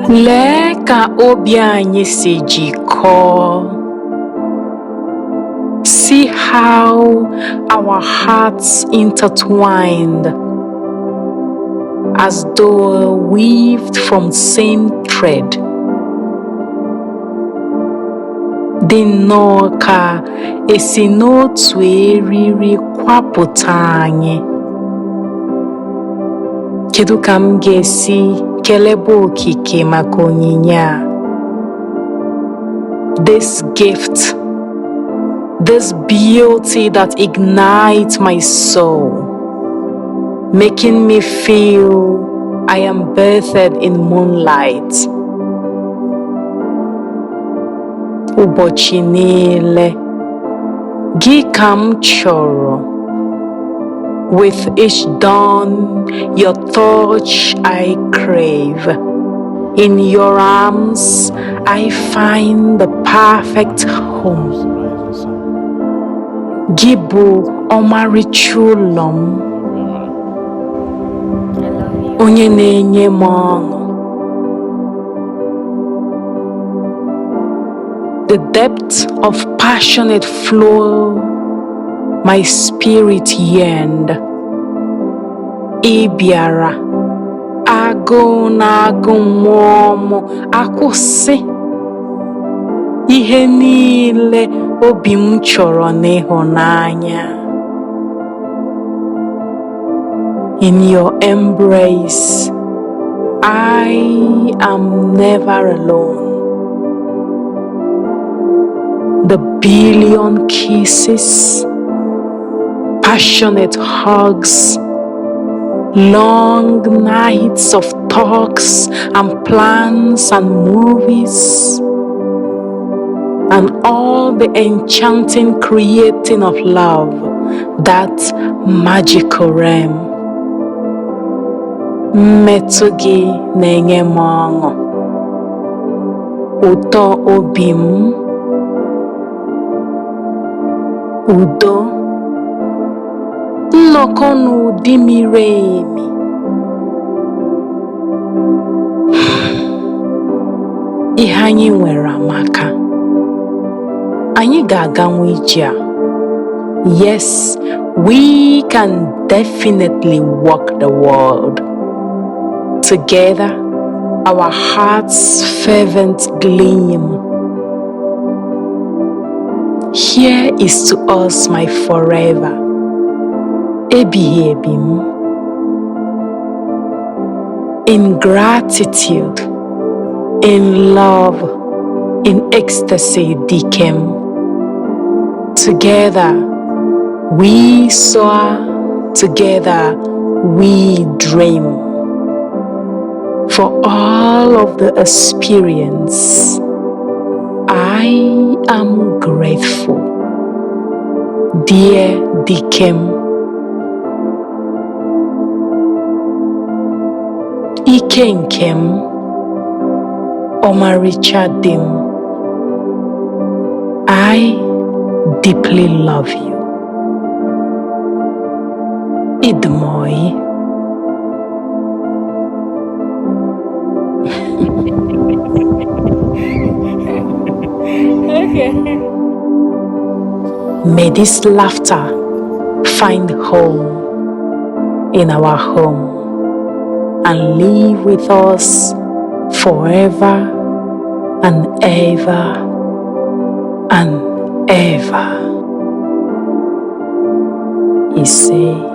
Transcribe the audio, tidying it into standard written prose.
Lee ka obi anyị si jikọọ. See how our hearts intertwined, as though weaved from same thread. Dị nnọọ ka esi n'otu eriri kwapụta anyị. Kedu ka m ga-esi kelebe okike maka onyinye a? This gift, this beauty that ignites my soul, making me feel I am bathed in moonlight. Ụbọchị niile, gị ka m chọrọ. With each dawn, your touch I crave. In your arms, I find the perfect home. Gị bụ ọmarịcha ụlọ m, onye na-enye m ọṅụ. The depth of passionate flow my spirit yearned. Ị bịara, agụụ na-agụ mmụọ m akwụsị. Ihe niile obi m chọrọ n'ịhụnanya. In your embrace, I am never alone. The billion kisses, passionate hugs, long nights of talks and plans and movies, and all the enchanting creating of love, that magical realm. Mmetụ gị na-enye m ọṅụ, ụtọ obi m, udo, nnọkọ n'ụdị miri emi. Ihe anyị nwere amaka. Anyị ga-aganwu ije a. Yes, we can definitely walk the world. Together, our hearts' fervent gleam. Here is to us my forever. Ebighị ebi m. In gratitude, in love, in ecstasy dike. Together we soar, together we dream. For all of the experience, I am grateful. Dear Dikem, Ike nkem, ọmarịcha dị m, I deeply love you. Idmoy. Okay. May this laughter find home in our home and live with us forever and ever and ever. He said.